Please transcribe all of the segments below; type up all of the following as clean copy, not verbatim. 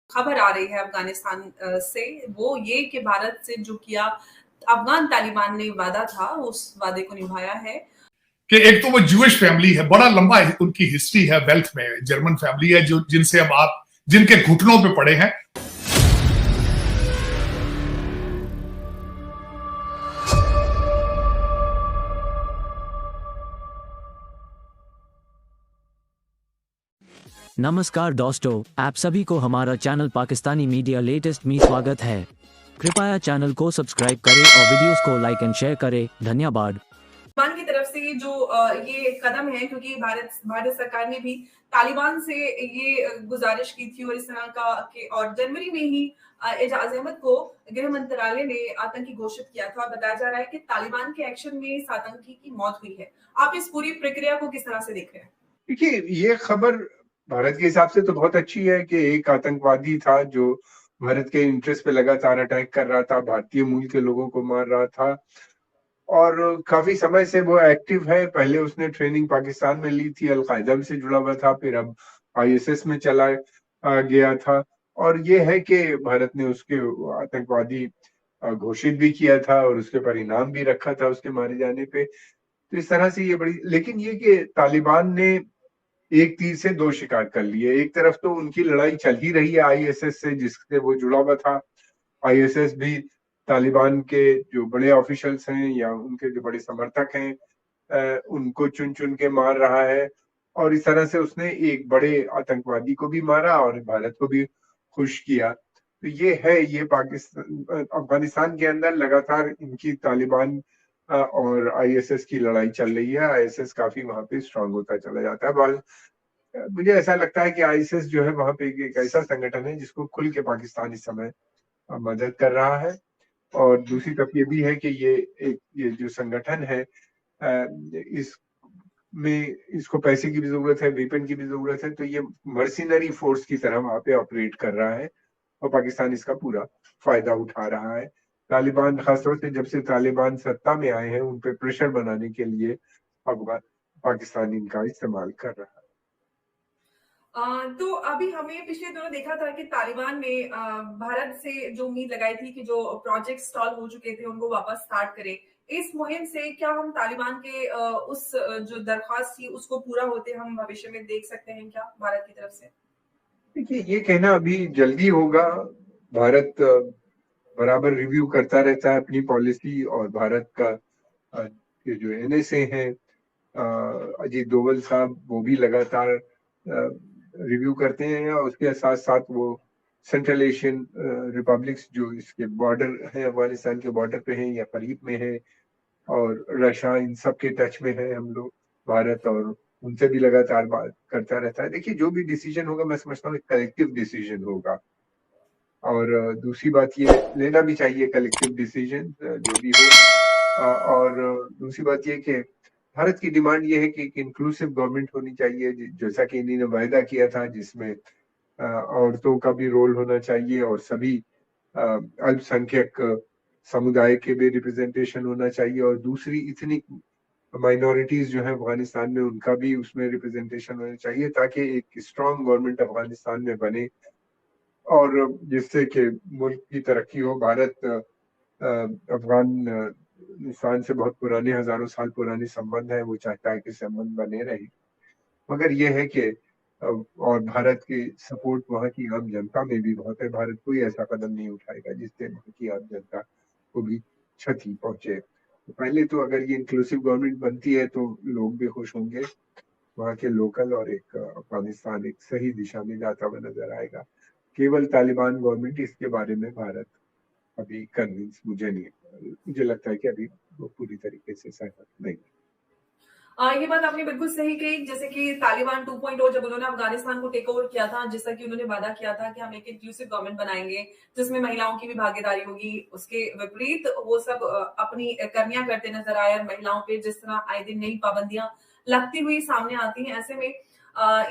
खबर आ रही है अफगानिस्तान से, वो ये कि भारत से जो किया अफगान तालिबान ने वादा था, उस वादे को निभाया है। कि एक तो वो जूइश फैमिली है, बड़ा लंबा उनकी हिस्ट्री है, वेल्थ में जर्मन फैमिली है, जो जिनसे अब आप जिनके घुटनों पे पड़े हैं। नमस्कार दोस्तों, आप सभी को हमारा चैनल पाकिस्तानी मीडिया लेटेस्ट में स्वागत है। कृपया चैनल को सब्सक्राइब करें और वीडियोस को लाइक एंड शेयर करें। धन्यवाद। तालिबान की तरफ से जो ये कदम है, क्योंकि भारत सरकार ने भी तालिबान से ये गुजारिश की थी और इस तरह का कि और जनवरी में ही एजाज अहमद को गृह मंत्रालय ने आतंकी घोषित किया था। बताया जा रहा है कि तालिबान के एक्शन में इस आतंकी की मौत हुई है। आप इस पूरी प्रक्रिया को किस तरह से देख रहे हैं? देखिए, ये खबर भारत के हिसाब से तो बहुत अच्छी है कि एक आतंकवादी था जो भारत के इंटरेस्ट पे लगातार अटैक कर रहा था, भारतीय मूल के लोगों को मार रहा था और काफी समय से वो एक्टिव है। पहले उसने ट्रेनिंग पाकिस्तान में ली थी, अल-कायदा से जुड़ा हुआ था, फिर अब आईएसएस में चला गया था और ये है कि भारत ने उसके आतंकवादी घोषित भी किया था और उसके पर इनाम भी रखा था उसके मारे जाने पे। तो इस तरह से ये बड़ी, लेकिन ये कि तालिबान ने एक तीर से दो शिकार कर लिए। एक तरफ तो उनकी लड़ाई चल ही रही है आईएसएस से, जिससे वो जुड़ा हुआ था। आईएसएस भी तालिबान के जो बड़े ऑफिशियल्स हैं या उनके जो बड़े समर्थक हैं, उनको चुन चुन के मार रहा है और इस तरह से उसने एक बड़े आतंकवादी को भी मारा और भारत को भी खुश किया। तो ये है, ये पाकिस्तान अफगानिस्तान के अंदर लगातार इनकी तालिबान और आईएसएस की लड़ाई चल रही है। आईएसएस काफी वहां पे स्ट्रांग होता चला जाता है। मुझे ऐसा लगता है कि आईएसएस जो है वहां पे एक ऐसा संगठन है जिसको खुल के पाकिस्तान इस समय मदद कर रहा है। और दूसरी तरफ ये भी है कि ये जो संगठन है, इस में इसको पैसे की भी जरूरत है, वेपन की भी जरूरत है, तो ये मर्सिनरी फोर्स की तरह वहां पे ऑपरेट कर रहा है और पाकिस्तान इसका पूरा फायदा उठा रहा है। तालिबान, खासतौर से जब से तालिबान सत्ता में आए हैं, उन पे प्रेशर बनाने के लिए अफगान पाकिस्तान इनका इस्तेमाल कर रहा है। तो अभी हमें पिछले दिनों देखा था कि तालिबान ने भारत से जो उम्मीद लगाई थी कि जो प्रोजेक्ट स्टॉल हो चुके थे उनको वापस स्टार्ट करें। इस मुहिम से क्या हम तालिबान के उस जो दरख्वास्त थी उसको पूरा होते हम भविष्य में देख सकते हैं क्या भारत की तरफ से? देखिए, ये कहना अभी जल्दी होगा। भारत बराबर रिव्यू करता रहता है अपनी पॉलिसी और भारत का ये जो एनएसए हैं, अजीत डोवल साहब, वो भी लगातार रिव्यू करते हैं और उसके साथ साथ वो सेंट्रल एशियन रिपब्लिक्स जो इसके बॉर्डर है, अफगानिस्तान के बॉर्डर पे हैं या करीब में है, और रशिया, इन सब के टच में है हम लोग, भारत, और उनसे भी लगातार बात करता रहता है। देखिए, जो भी डिसीजन होगा मैं समझता हूँ कलेक्टिव डिसीजन होगा और दूसरी बात ये लेना भी चाहिए कलेक्टिव डिसीजन जो भी हो। और दूसरी बात ये कि भारत की डिमांड ये है कि एक इंक्लूसिव गवर्नमेंट होनी चाहिए, जैसा कि इन्होंने वायदा किया था, जिसमें औरतों का भी रोल होना चाहिए और सभी अल्पसंख्यक समुदाय के भी रिप्रेजेंटेशन होना चाहिए और दूसरी इतनी माइनॉरिटीज जो है अफगानिस्तान में, उनका भी उसमें रिप्रेजेंटेशन होना चाहिए, ताकि एक स्ट्रांग गवर्नमेंट अफगानिस्तान में बने और जिससे कि मुल्क की तरक्की हो। भारत अफगानिस्तान से बहुत पुराने, हजारों साल पुराने संबंध है, वो चाहता है कि संबंध बने रहे, मगर यह है कि और भारत की सपोर्ट वहाँ की आम जनता में भी बहुत है। भारत कोई ऐसा कदम नहीं उठाएगा जिससे वहाँ की आम जनता को भी क्षति पहुंचे। तो पहले तो अगर ये इंक्लूसिव गवर्नमेंट बनती है तो लोग भी खुश होंगे, वहाँ के लोकल, और एक अफगानिस्तान एक सही दिशा में जाता हुआ नजर आएगा। केवल तालिबान गवर्नमेंट, इसके बारे में भारत अभी कन्विंस मुझे नहीं, मुझे लगता है कि अभी वो पूरी तरीके से सहमत नहीं। ये बात आपने बिल्कुल सही कही। जैसे कि तालिबान 2.0 जब उन्होंने अफगानिस्तान को टेक ओवर किया था, जैसा कि उन्होंने वादा किया था कि हम एक इंक्लूसिव गवर्नमेंट बनाएंगे जिसमें महिलाओं की भी भागीदारी होगी, उसके विपरीत वो सब अपनी करनियां करते नजर आए और महिलाओं पे जिस तरह आए दिन नई पाबंदियां लगती हुई सामने आती हैं, ऐसे में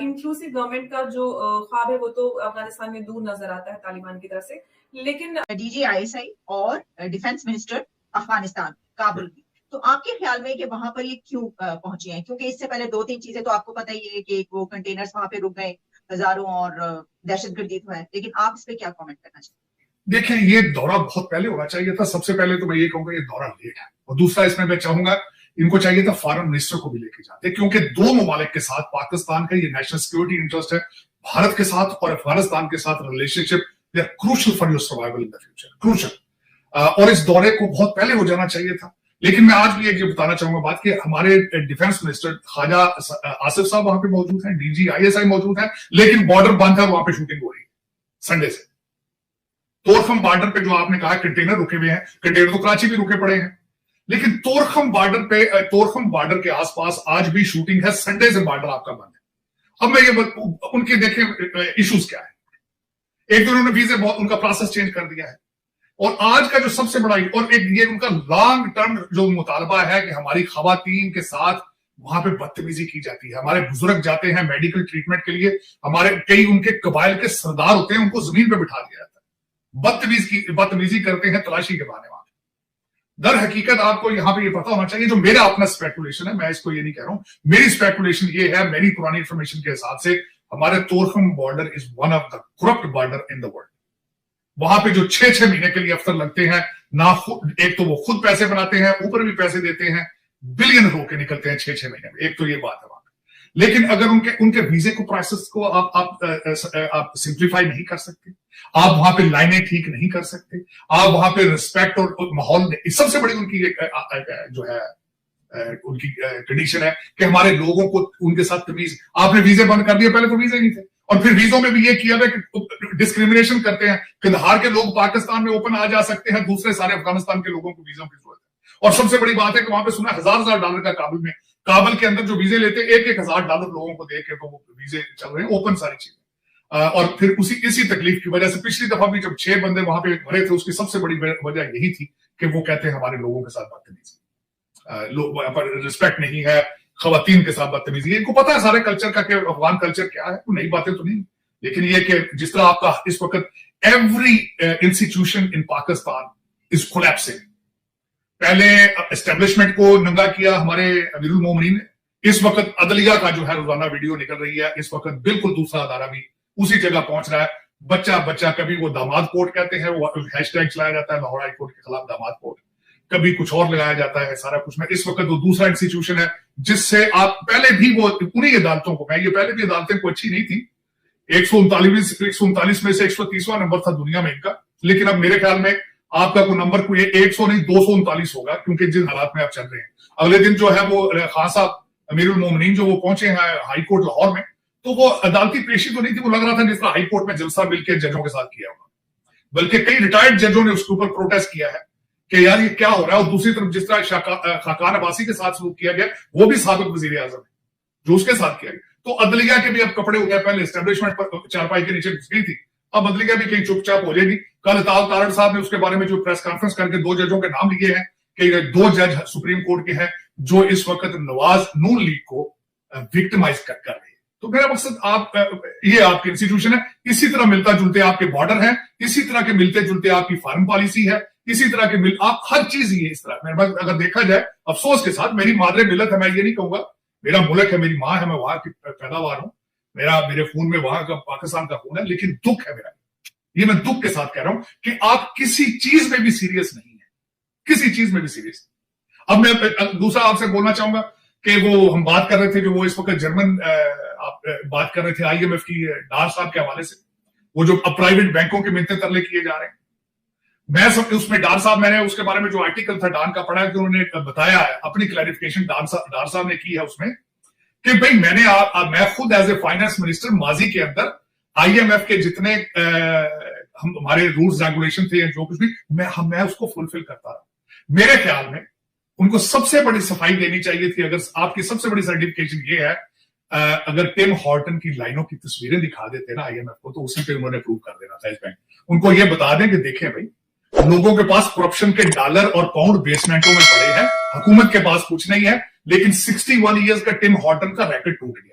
इंक्लूसिव गवर्नमेंट का जो ख्वाब है वो तो अफगानिस्तान में दूर नजर आता है तालिबान की तरफ से। लेकिन डीजीआईएसआई और डिफेंस मिनिस्टर अफगानिस्तान काबुल में, तो आपके ख्याल में कि वहां पर ये क्यों पहुंचे हैं? क्योंकि इससे पहले 2-3 चीजें तो आपको पता ही है कि वो कंटेनर्स वहां पे रुक गए हजारों और दहशतगर्दी तो है, लेकिन आप इस पे क्या कमेंट करना चाहते हैं? देखिए, ये दौरा बहुत पहले होना चाहिए था। सबसे पहले तो मैं ये कहूंगा ये दौरा लेट है, और दूसरा इसमें मैं चाहूंगा इनको चाहिए था फॉरेन मिनिस्टर को भी लेके जाते, क्योंकि दो ममालिक के साथ पाकिस्तान का ये नेशनल सिक्योरिटी इंटरेस्ट है। भारत के साथ और अफगानिस्तान के साथ relationship they are crucial for your survival in the future, crucial. और इस दौरे को बहुत पहले हो जाना चाहिए था। लेकिन मैं आज भी एक ये बताना चाहूंगा बात कि हमारे डिफेंस मिनिस्टर ख्वाजा आसिफ साहब वहां पे मौजूद हैं, डीजी ISI मौजूद हैं, लेकिन बॉर्डर बंद है और वहां पे शूटिंग हो रही है संडे से। तोरखम बॉर्डर पे जो आपने कहा कंटेनर रुके हुए हैं, कंटेनर तो कराची भी रुके पड़े हैं, लेकिन तोरखम बॉर्डर के आसपास आज भी शूटिंग है। संडे से बॉर्डर आपका बंद है। अब मैं ये उनके देखें इश्यूज क्या है। एक तो उन्होंने वीजे बहुत उनका प्रोसेस चेंज कर दिया है, और आज का जो सबसे बड़ा और एक ये उनका लॉन्ग टर्म जो मुतालबा है कि हमारी खवातीन के साथ वहां पे बदतमीजी की जाती है। हमारे बुजुर्ग जाते हैं मेडिकल ट्रीटमेंट के लिए, हमारे कई उनके कबाइल के सरदार होते हैं, उनको जमीन पे बिठा दिया जाता है, बदतमीजी करते हैं तलाशी के बहाने। वहां दर हकीकत आपको यहां पे ये पता होना चाहिए, जो मेरा अपना स्पेकुलेशन है, मैं इसको ये नहीं कह रहा हूं, मेरी स्पेकुलेशन ये है, मेरी पुरानी इंफॉर्मेशन के हिसाब से हमारे Torkham border is one of the corrupt border in the world. वहां पे जो 6-6 महीने के लिए अफसर लगते हैं ना, एक तो वो खुद पैसे बनाते हैं, ऊपर भी पैसे देते हैं, बिलियन होके निकलते हैं 6-6 महीने में। एक तो ये बात है वहां पे। लेकिन अगर उनके वीजे को प्रोसेस को आप सिंप्लीफाई नहीं कर सकते, आप वहां पे लाइनें ठीक नहीं कर सकते, आप वहां पे रिस्पेक्ट और माहौल, सबसे बड़ी उनकी जो है उनकी कंडीशन है कि हमारे लोगों को उनके साथ तमीज। आपने वीजे बंद कर दिए, पहले तो वीजे नहीं थे, और फिर वीजों में भी ये किया गया कि डिस्क्रिमिनेशन करते हैं। कंधार के लोग पाकिस्तान में ओपन आ जा सकते हैं, दूसरे सारे अफगानिस्तान के लोगों को वीजों की जरूरत है। और सबसे बड़ी बात है कि वहां पे सुना $1000 का काबुल के अंदर जो वीजे लेते हैं, $1,000 लोगों को दे के तो वो वीजे चल रहे हैं ओपन सारी चीजें। और फिर इसी तकलीफ की वजह से पिछली दफा भी जब 6 बंदे वहां पे मरे थे, उसकी सबसे बड़ी वजह यही थी कि वो कहते हैं हमारे लोगों के साथ बदतमीजी, रिस्पेक्ट नहीं है, खवातीन के साथ बदतमीजी। इनको पता है सारे कल्चर का कि अफगान कल्चर क्या है, वो नई बातें तो नहीं। लेकिन ये कि जिस तरह आपका इस वक्त every institution in Pakistan is collapsing. पहले एस्टेब्लिशमेंट को नंगा किया हमारे अमीरुल मोमिनीन ने, इस वक्त अदलिया का जो है रोजाना वीडियो निकल रही है, इस वक्त बिल्कुल दूसरा अदारा भी उसी जगह पहुंच रहा है। बच्चा कभी वो दामाद कोर्ट कहते हैं, वो हैशटैग चलाया जाता है लाहौर हाई कोर्ट के खिलाफ दामाद कोर्ट, कभी कुछ और लगाया जाता है सारा कुछ में। इस वक्त वो दूसरा इंस्टीट्यूशन है जिससे आप पहले भी वो उन्हीं अदालतों को, मैं ये पहले भी अदालतें को अच्छी नहीं थी, 139 में से 130वां नंबर था दुनिया में इनका, लेकिन अब मेरे ख्याल में आपका कोई नंबर कोई 100 नहीं 239 होगा, क्योंकि जिन हालात में आप चल रहे हैं। अगले दिन जो है वो खान साहब अमीरुल मोमिनीन जो वो पहुंचे हैं हाई कोर्ट लाहौर में, तो वो अदालती पेशी तो नहीं थी, वो लग रहा था जिस तरह हाई कोर्ट में जलसा मिलकर जजों के साथ किया होगा, बल्कि कई रिटायर्ड जजों ने उसके ऊपर प्रोटेस्ट किया है कि यार ये क्या हो रहा है। और दूसरी तरफ जिस तरह खाकान अब्बासी के साथ सलूक किया गया, वो भी साबिक वजीर आजम है जो उसके साथ किया गया। तो अदलिया के भी अब कपड़े हो गए, पहले एस्टेब्लिशमेंट पर चारपाई के नीचे घुस गई थी, अब अदलिया भी कहीं चुपचाप हो जाएगी। कल तारड़ साहब ने उसके बारे में जो प्रेस कॉन्फ्रेंस करके 2 जजों के नाम लिए हैं कि 2 जज सुप्रीम कोर्ट के हैं जो इस वक्त नवाज नून लीग को विक्टिमाइज कर रहे हैं। तो मेरा मकसद ये आपके इंस्टीट्यूशन है, इसी तरह मिलता जुलते आपके बॉर्डर है, इसी तरह के मिलते जुलते आपकी फॉरेन पॉलिसी है, इसी तरह के आप हर चीज ही है इस तरह। मेरे पास अगर देखा जाए, अफसोस के साथ मेरी मादरे मिलत है, मैं ये नहीं कहूंगा, मेरा मुल्क है, मेरी माँ है, मैं वहां की पैदावार हूं, मेरे खून में वहां का पाकिस्तान का खून है, लेकिन दुख है मेरा, ये मैं दुख के साथ कह रहा हूं कि आप किसी चीज में भी सीरियस नहीं है, किसी चीज में भी सीरियस। अब मैं दूसरा आपसे बोलना चाहूंगा कि वो हम बात कर रहे थे, जो वो इस वक्त जर्मन आप बात कर रहे थे IMF की डार साहब के हवाले से, वो जो अब प्राइवेट बैंकों के मिलते तरले किए जा रहे हैं। मैं सब उसमें डार साहब, मैंने उसके बारे में जो आर्टिकल था डान का पढ़ा है कि उन्होंने बताया है, अपनी क्लैरिफिकेशन डार साहब ने की है उसमें कि भाई मैं खुद एज ए फाइनेंस मिनिस्टर माजी के अंदर IMF के जितने हमारे रूल्स रेगुलेशन थे जो कुछ भी, मैं उसको फुलफिल करता रहा। मेरे ख्याल में उनको सबसे बड़ी सफाई देनी चाहिए थी। अगर आपकी सबसे बड़ी सर्टिफिकेशन ये है, अगर टिम हॉर्टन की लाइनों की तस्वीरें दिखा देते ना IMF को, तो उसी पे उन्होंने प्रूव कर देना था इस बैंक। उनको ये बता दें कि देखें भाई, लोगों के पास करप्शन के डॉलर और पाउंड बेसमेंटों में पड़े हैं, हुकूमत के पास कुछ नहीं है, लेकिन 61 ईयर्स का टिम हॉर्टन का रैकेट टूट गया।